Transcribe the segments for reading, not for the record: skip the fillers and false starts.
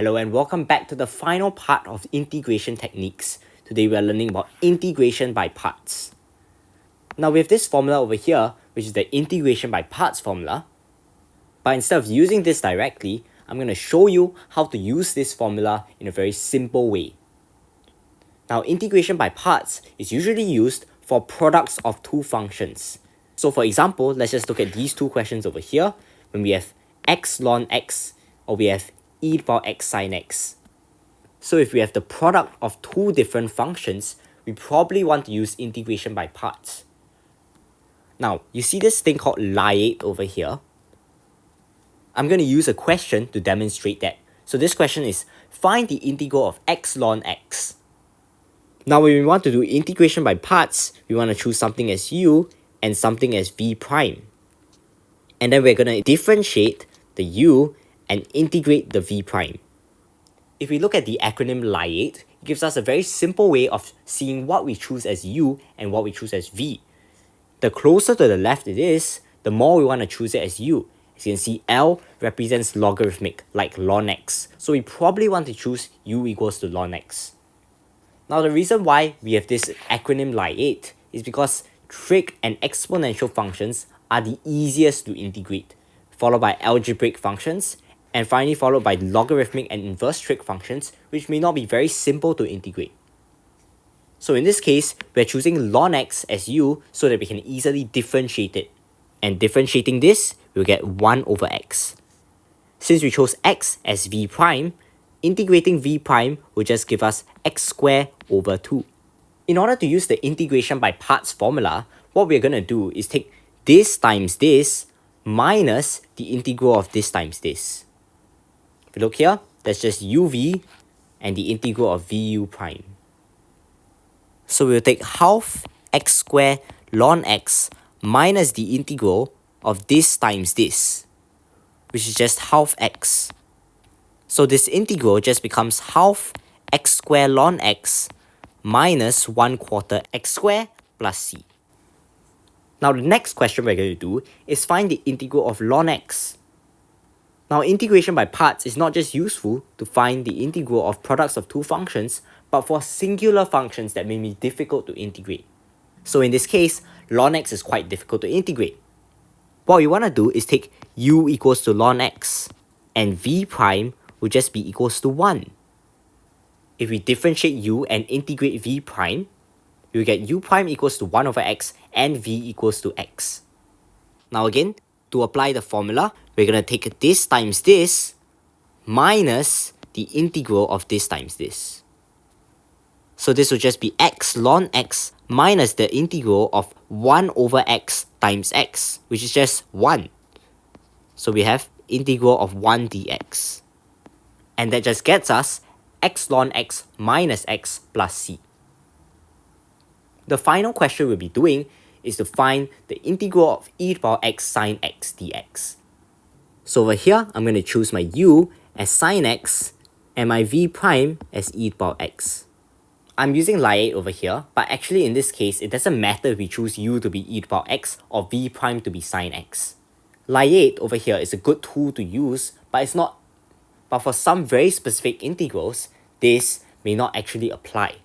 Hello and welcome back to the final part of integration techniques. Today we are learning about integration by parts. Now we have this formula over here, which is the integration by parts formula. But instead of using this directly, I'm going to show you how to use this formula in a very simple way. Now integration by parts is usually used for products of two functions. So for example, let's just look at these two questions over here. When we have x ln x, or we have e to the power x sine x. So if we have the product of two different functions, we probably want to use integration by parts. Now, you see this thing called Lie8 over here? I'm going to use a question to demonstrate that. So this question is, find the integral of x ln x. Now when we want to do integration by parts, we want to choose something as u and something as v prime. And then we're going to differentiate the u and integrate the v prime. If we look at the acronym Lie8, it gives us a very simple way of seeing what we choose as u and what we choose as v. The closer to the left it is, the more we want to choose it as u. As you can see, L represents logarithmic, like ln x. So we probably want to choose u equals to ln x. Now the reason why we have this acronym Lie8 is because trig and exponential functions are the easiest to integrate, followed by algebraic functions, and finally followed by logarithmic and inverse trig functions, which may not be very simple to integrate. So in this case, we're choosing ln x as u so that we can easily differentiate it. And differentiating this, we'll get 1 over x. Since we chose x as v prime, integrating v prime will just give us x squared over 2. In order to use the integration by parts formula, what we're going to do is take this times this minus the integral of this times this. If you look here, that's just uv and the integral of vu prime. So we'll take half x squared ln x minus the integral of this times this, which is just half x. So this integral just becomes half x squared ln x minus 1/4 x squared plus c. Now the next question we're going to do is find the integral of ln x. Now integration by parts is not just useful to find the integral of products of two functions, but for singular functions that may be difficult to integrate. So in this case, ln x is quite difficult to integrate. What we want to do is take u equals to ln x, and v prime will just be equals to 1. If we differentiate u and integrate v prime, we will get u prime equals to 1 over x and v equals to x. Now again, to apply the formula, we're going to take this times this minus the integral of this times this. So this will just be x ln x minus the integral of 1 over x times x, which is just 1. So we have integral of 1 dx. And that just gets us x ln x minus x plus c. The final question we'll be doing is to find the integral of e to the power x sine x dx. So over here, I'm going to choose my u as sine x and my v prime as e to the power x. I'm using Lie8 over here, but actually in this case, it doesn't matter if we choose u to be e to the power x or v prime to be sine x. Lie8 over here is a good tool to use, but for some very specific integrals, this may not actually apply.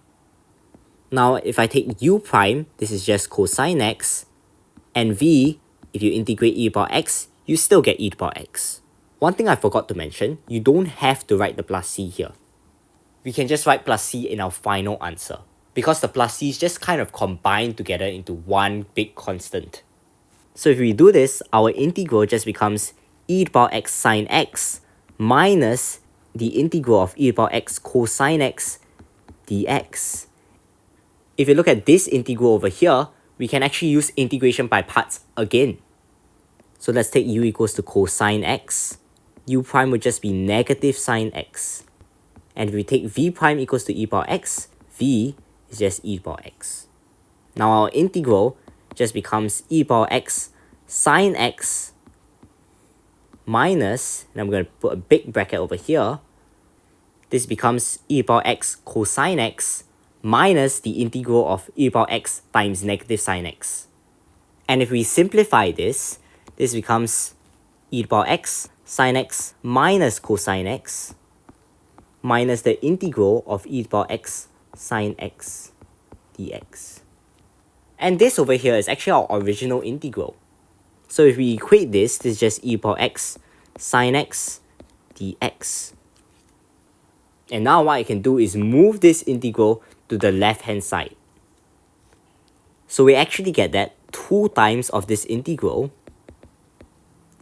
Now, if I take u prime, this is just cosine x, and v, if you integrate e to the power x, you still get e to the power x. One thing I forgot to mention, you don't have to write the plus c here. We can just write plus c in our final answer, because the plus c's just kind of combine together into one big constant. So if we do this, our integral just becomes e to the power x sine x minus the integral of e to the power x cosine x dx. If you look at this integral over here, we can actually use integration by parts again. So let's take u equals to cosine x. U prime would just be negative sine x. And if we take v prime equals to e to the power x, v is just e to the power x. Now our integral just becomes e to the power x sine x minus, and I'm going to put a big bracket over here, this becomes e to the power x cosine x minus the integral of e to the power x times negative sine x. And if we simplify this, this becomes e to the power x sine x minus cosine x minus the integral of e to the power x sine x dx. And this over here is actually our original integral. So if we equate this, this is just e to the power x sine x dx. And now what I can do is move this integral to the left hand side. So we actually get that 2 times of this integral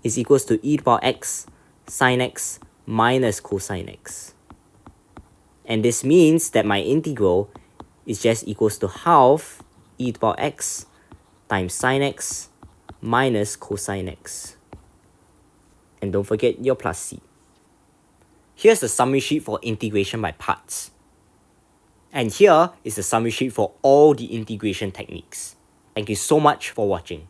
is equals to e to the power x sine x minus cosine x. And this means that my integral is just equals to half e to the power x times sine x minus cosine x. And don't forget your plus c. Here's the summary sheet for integration by parts. And here is the summary sheet for all the integration techniques. Thank you so much for watching.